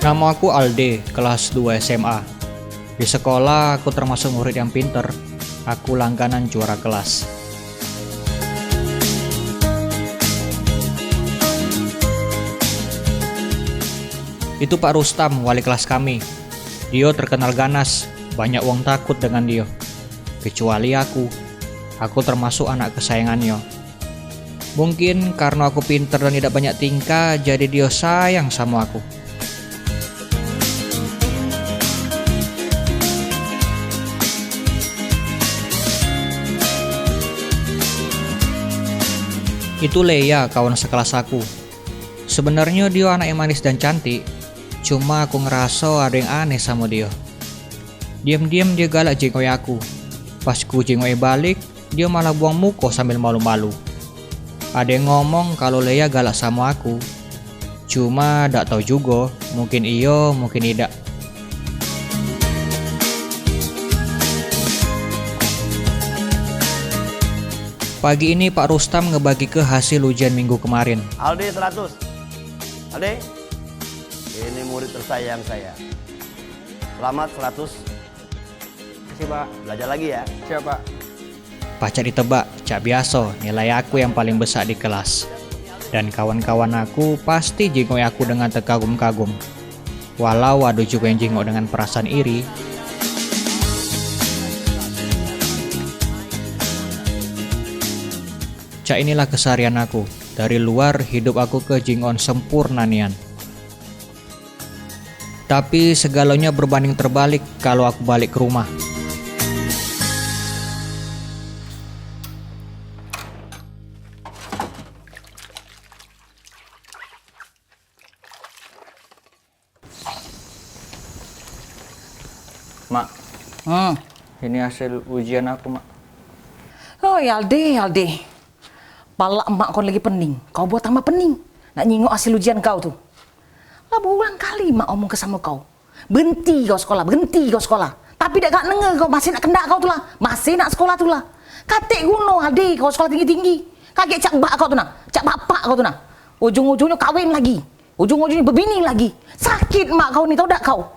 Nama aku Alde, kelas 2 SMA. Di sekolah aku termasuk murid yang pinter. Aku langganan juara kelas. Itu Pak Rustam, wali kelas kami. Dia terkenal ganas, banyak wong takut dengan dia. Kecuali aku. Aku termasuk anak kesayangannya. Mungkin karena aku pinter dan tidak banyak tingkah, jadi dia sayang sama aku. Itu Leia, kawan sekelas aku. Sebenarnya dia anak yang manis dan cantik, cuma aku ngerasa ada yang aneh sama dia. Diam-diam dia galak jenggoy aku. Pas ku jenggoy balik, dia malah buang muka sambil malu-malu. Ada yang ngomong kalau Leia galak sama aku. Cuma dak tahu juga, mungkin iyo, mungkin tidak. Pagi ini Pak Rustam ngebagi ke hasil ujian minggu kemarin. Aldi 100. Aldi, ini murid tersayang saya. Selamat 100. Kasih Pak. Belajar lagi ya. Siap Pak. Pacak ditebak, cak biasa, nilai aku yang paling besar di kelas. Dan kawan-kawan aku pasti jenguk aku dengan terkagum-kagum. Walau ada juga yang jenguk dengan perasaan iri. Cak inilah keseharian aku. Dari luar hidup aku ke jingon sempurna nian. Tapi segalanya berbanding terbalik kalau aku balik ke rumah. Mak, ini hasil ujian aku, Mak. Oh, Alde. Pala emak kau lagi pening. Kau buat tambah pening. Nak nyingok hasil ujian kau tuh. Lah berulang kali mak omong ke sama kau. Berhenti kau sekolah. Tapi dak gak denger kau masih nak kendak kau tuh lah. Masih nak sekolah tuh lah. Katik guno Alde kau sekolah tinggi-tinggi. Kaget cak bak kau tuh nah. Cak bapak kau tuh nah. Ujung-ujungnya kawin lagi. Ujung-ujungnya berbini lagi. Sakit mak kau ni tahu dak kau?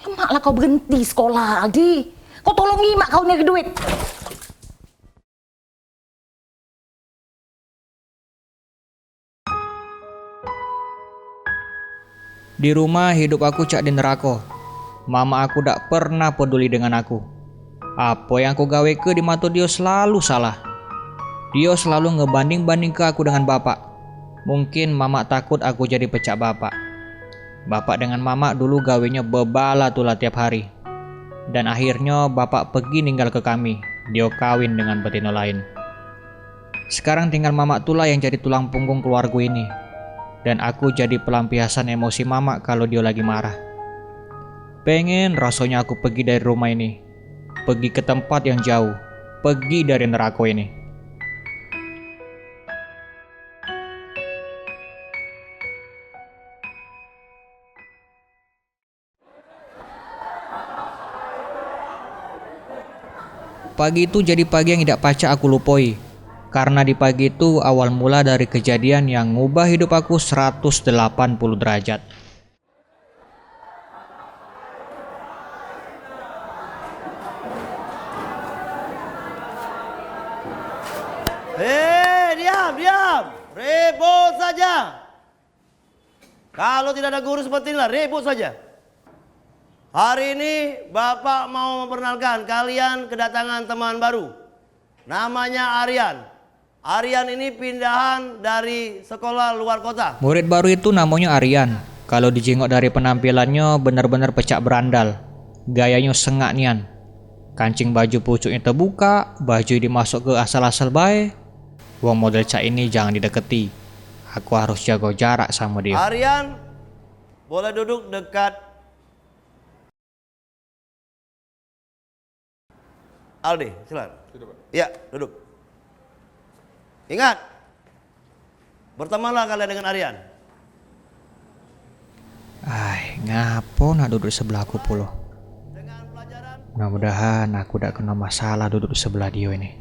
Lemak lah kau berhenti sekolah Alde. Kau tolongi mak kau nyari duit. Di rumah hidup aku cak di neraka. Mama aku tak pernah peduli dengan aku. Apa yang aku gawe ke di mata dia selalu salah. Dia selalu ngebanding-banding ke aku dengan bapak. Mungkin mama takut aku jadi pecah bapak. Bapak dengan mama dulu gawenya bebala tulah tiap hari. Dan akhirnya bapak pergi ninggal ke kami. Dia kawin dengan betina lain. Sekarang tinggal mama tulah yang jadi tulang punggung keluarga ini. Dan aku jadi pelampiasan emosi mama kalau dia lagi marah. Pengen rasanya aku pergi dari rumah ini. Pergi ke tempat yang jauh. Pergi dari neraka ini. Pagi itu jadi pagi yang tidak pacak aku lupoi. Karena di pagi itu awal mula dari kejadian yang ngubah hidup aku 180 derajat. Diam. Ribut saja. Kalau tidak ada guru seperti inilah, ribut saja. Hari ini Bapak mau memperkenalkan kalian kedatangan teman baru. Namanya Aryan. Aryan ini pindahan dari sekolah luar kota. Murid baru itu namanya Aryan. Kalau dijengok dari penampilannya benar-benar pecah berandal. Gayanya sengak nian. Kancing baju pucuknya terbuka, baju dimasuk ke asal-asal bae. Wong model cak ini jangan dideketi. Aku harus jaga jarak sama dia. Aryan, boleh duduk dekat Aldi, silakan. Iya, duduk. Ingat, bertemanlah kalian dengan Aryan. Ngapo nak duduk sebelah aku puluh. Mudah-mudahan aku tidak kena masalah duduk di sebelah dia ini.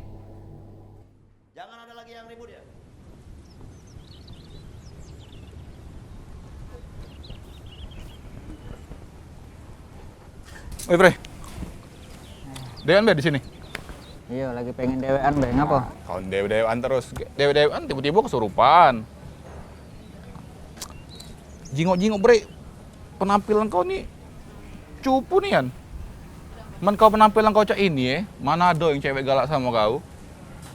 Jangan ada lagi yang ribut ya. Oi, Bre. Dewan be di sini. Iya, lagi pengen dewean, Be. Ngapa? Kau dewe-dewean terus. Dewe-dewean tiba-tiba kesurupan. Jingok-jingok, Bre. Penampilan kau nih cupu nih, Yan. Man kau penampilan kau cak ini mana ada yang cewek galak sama kau?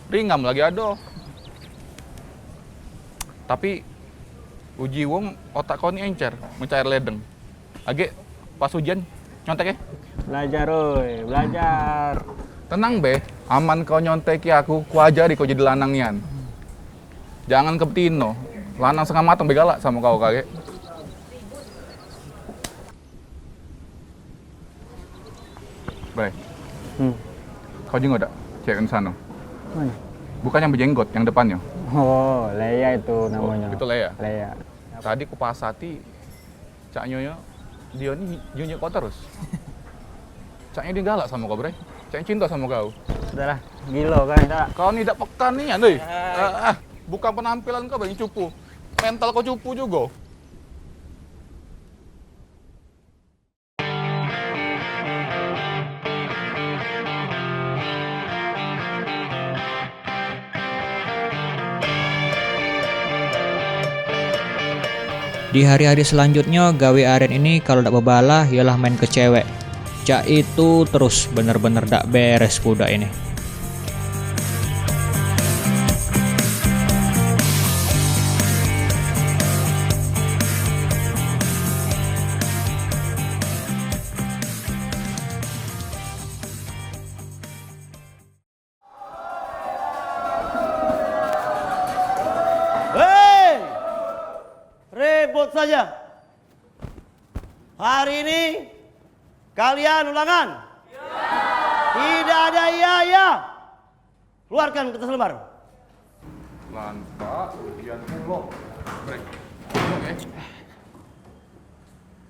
Ringam lagi ada. Tapi uji wong otak kau nih encer, mencair ledeng. Age pas ujian nyontek ya? Belajar, oi. Belajar. Tenang be, aman kau nyontek ya aku ajari kau jadi lanang Yan. Jangan kepetino, lanang setengah matang begalak sama kau kakek. Bre, kau jenggot tak cewek di sana? Mana? Bukan yang berjenggot, yang depannya. Oh, Leia itu namanya. Itu Lea. Leia. Tadi ku pasati, Cak Nyonya, dia nih nyunyuk kau terus. Caknya dia galak sama kau, Bre. Caknya cinta sama kau. Sudahlah, gila kan, tak? Kau nih tidak pekan nih, Andoi. Bukan penampilan kau yang cupu. Mental kau cupu juga. Di hari-hari selanjutnya, gawe Aryan ini kalau dak bebalah ialah main ke cewek. Cak itu terus bener-bener dak beres budak ini. Hei! Ribut saja. Hari ini kalian ulangan? Tidak ada iya. Keluarkan kertas lembar. Lantak, ujian lo. Bre, oke.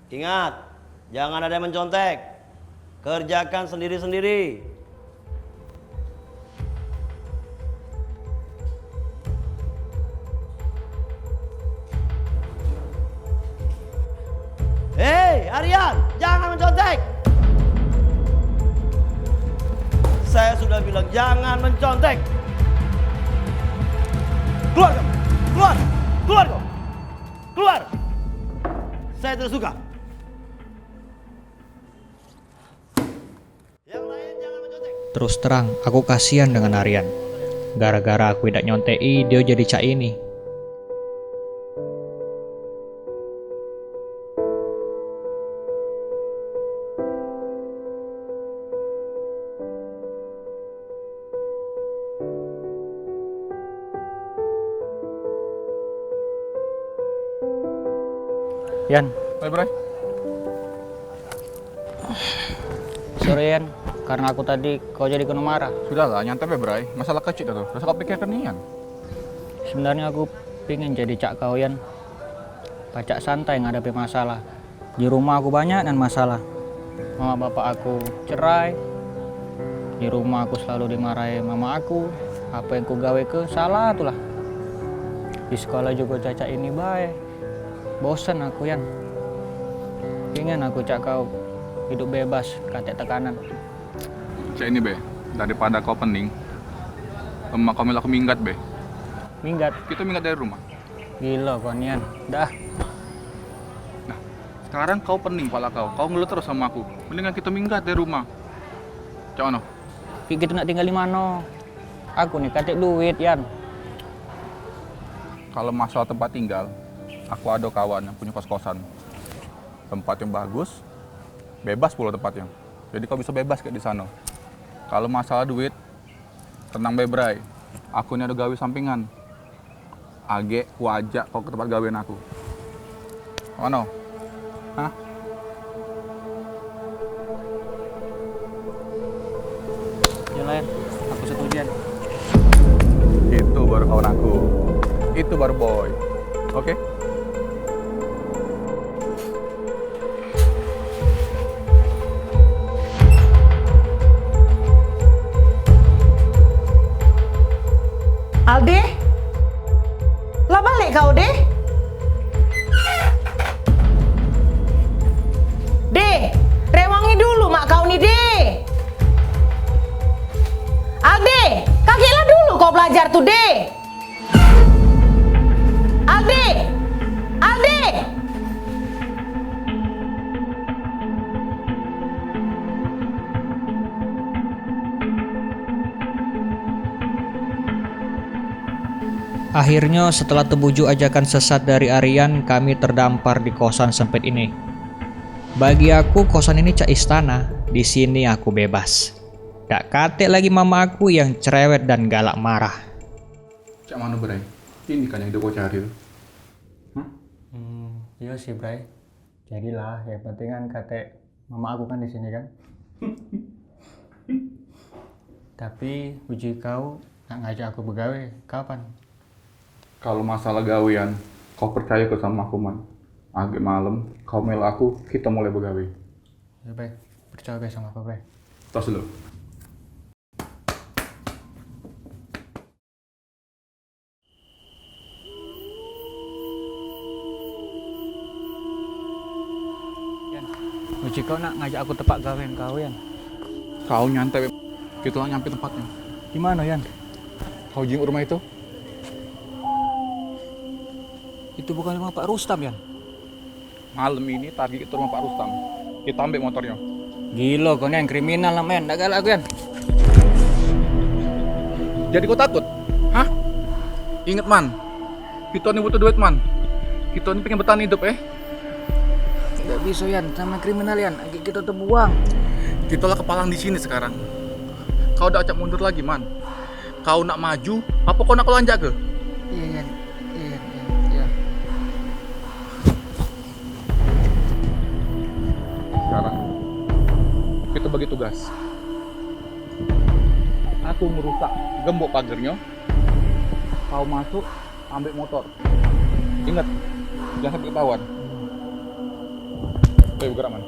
Ingat, jangan ada yang mencontek. Kerjakan sendiri-sendiri. Hei, Aryan, jangan mencontek. Saya sudah bilang jangan mencontek. Keluar kamu, keluar kau, keluar. Saya tidak suka. Yang lain jangan mencontek. Terus terang, aku kasihan dengan Aryan. Gara-gara aku tidak nyontei, dia jadi cak ini. Yan, Oi, Bre. sorry Yan. Karena aku tadi kau jadi kena marah. Sudahlah, nyantai be, Bre. Masalah kecil itu. Rasa kau pikirkan nih, Yan. Sebenarnya aku pingin jadi cak kau, Yan. Pacak santai ngadapi masalah. Di rumah aku banyak dan masalah. Mama bapak aku cerai. Di rumah aku selalu dimarahi mama aku. Apa yang ku gawe ke salah itulah. Di sekolah juga caca ini baik. Bosan aku, Yan. Pingin aku cak kau hidup bebas, katek tekanan. Cak ini be, daripada kau pening, emak kau milah minggat be. Minggat, Kita minggat dari rumah. gila kau Yan. Dah, Nah, sekarang kau pening pala kau ngeluh terus sama aku. Mendingan kita minggat dari rumah. Cak mana? kita nak tinggal di mana? Aku nih katek duit, Yan. Kalau masalah tempat tinggal, aku ada kawan yang punya kos-kosan. Tempat yang bagus, bebas pula tempatnya. Jadi kau bisa bebas kayak di sana. Kalau masalah duit, tenang bebrai. Aku ini ada gawe sampingan. Age, ku ajak kau ke tempat gawean aku. Mana? Hah? Yalah, Yan. Aku setuju, Yan. Itu baru kawan aku. Itu baru boy. Oke? Aldi? Lah balik kau, De? De, rewangi dulu mak kau nih, De. Alde, kakilah dulu kau belajar tuh, De. Alde, Alde. Akhirnya setelah terbujuk ajakan sesat dari Aryan, kami terdampar di kosan sempit ini. Bagi aku kosan ini cak istana, di sini aku bebas. Tak kate lagi mama aku yang cerewet dan galak marah. Cak mana Bray? Ini kan yang kau cari. Iya sih, Bray. Jadilah, yang penting kan kata mama aku kan di sini kan. Tapi uji kau nak ngajak aku begawe, kapan? Kalau masalah gawean, kau percaya ke sama aku man. Agak malam, kau mel aku, kita mulai begawe. Ya, Bray. Percaya sama aku, Bray. Tos dulu. Uji kau nak ngajak aku tepak gawean kau, Yan. Kau nyantai, kita lah nyampe tempatnya. Di mana, Yan? Kau jenguk rumah itu? Itu bukan rumah Pak Rustam, Yan. Malam ini target itu rumah Pak Rustam. Kita ambil motornya. Gila, kau yang kriminal lah, men. Tak galak aku, Yan. Jadi kau takut? Hah? Ingat man, kita ini butuh duit man. Kita ini pengen bertahan hidup Tidak bisa, Yan. Sama kriminal, Yan. Kita terbuang. Kita lah kepalang di sini sekarang. Kau udah acak mundur lagi man. Kau nak maju, apa kau nak lanjak ke? Iya, Yan. Iya. Sekarang kita bagi tugas. Aku merusak gembok pagernya. Kau masuk, ambil motor. Ingat, jangan sampai ketahuan. Ayo bergerak man.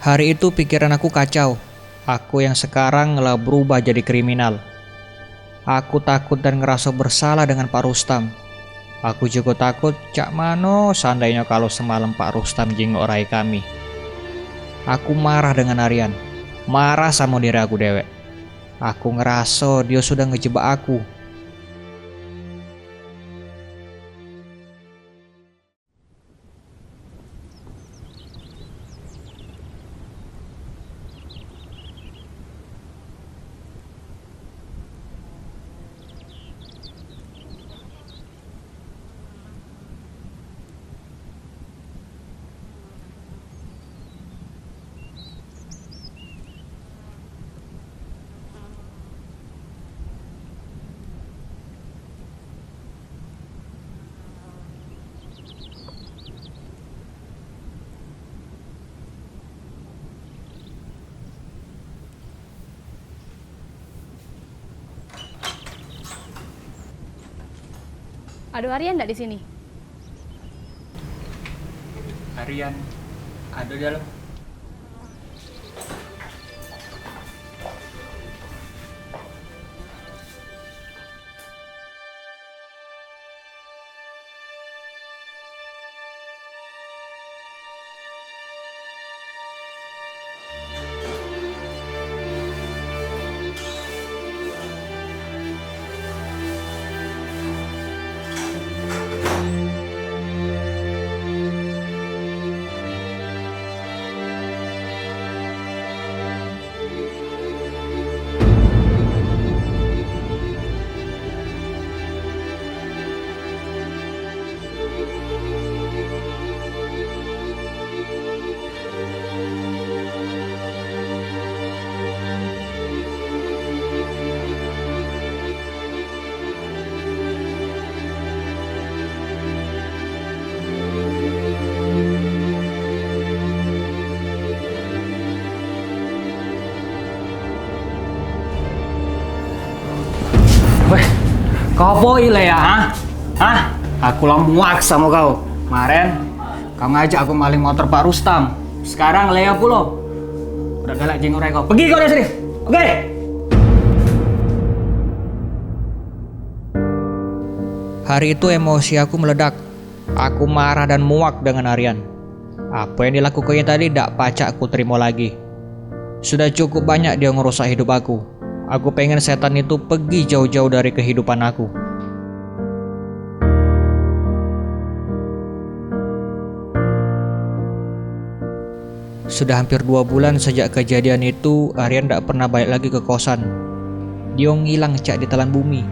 Hari itu pikiran aku kacau. Aku yang sekarang telah berubah jadi kriminal. Aku takut dan ngerasa bersalah dengan Pak Rustam. Aku juga takut cak mano seandainya kalau semalam Pak Rustam jenguk rai kami. Aku marah dengan Aryan. Marah sama diri aku dewek. Aku ngerasa dia sudah ngejebak aku. Ada Aryan nggak di sini? Aryan ada di dalam. Kau apa ile ya, ha? Hah? Aku lah muak sama kau. Kemarin kau ngajak aku maling motor Pak Rustam. Sekarang Lea pula. Udah galak jengurai kau. Pergi kau dari sini. Oke? Hari itu emosi aku meledak. Aku marah dan muak dengan Aryan. Apa yang dilakukannya tadi tidak pacak aku terima lagi. Sudah cukup banyak dia ngerusak hidup aku. Aku pengen setan itu pergi jauh-jauh dari kehidupan aku. Sudah hampir 2 bulan sejak kejadian itu, Aryan tidak pernah balik lagi ke kosan. Dia ngilang cak di telan bumi.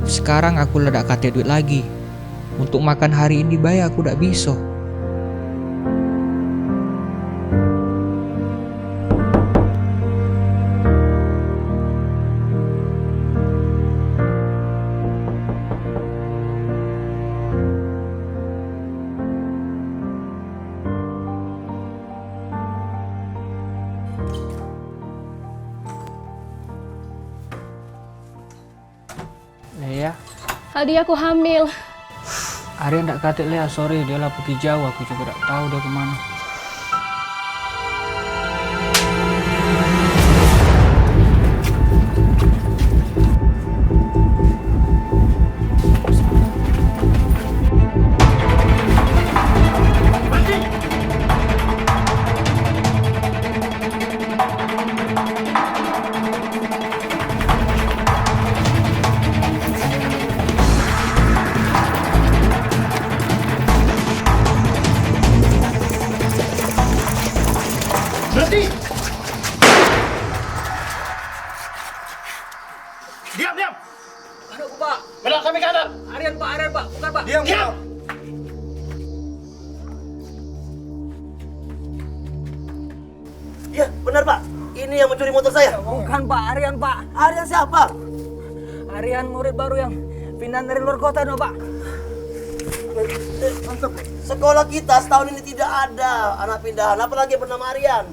Sekarang aku ledak kate duit lagi. Untuk makan hari ini bayar aku tidak bisa. Lea, Aldi, aku hamil. Aryan tak kata Lea, sorry dia lah pergi jauh. Aku juga tak tahu dia kemana. Berhenti! Diam, diam! Aduh, Pak. Belok sampai kanan! Aryan, Pak. Bukan, Pak. Diam! Iya, benar Pak. Ini yang mencuri motor saya. Bukan, Pak. Aryan, Pak. Aryan siapa? Aryan murid baru yang pindah dari luar kota, no, Pak. Sekolah kita setahun ini tidak ada anak pindahan, apalagi bernama Aryan.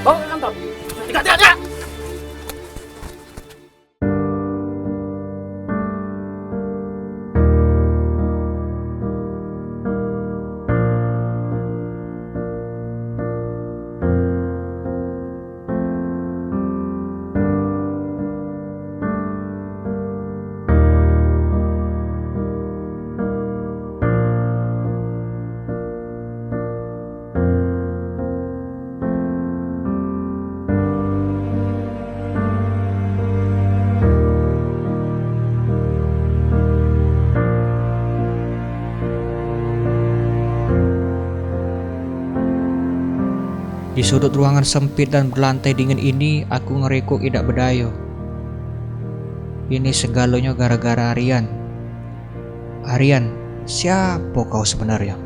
Bawa ke kantor. Tidak. Di sudut ruangan sempit dan berlantai dingin ini, aku ngerekuk tidak berdaya. Ini segalanya gara-gara Aryan. Aryan, siapa kau sebenarnya?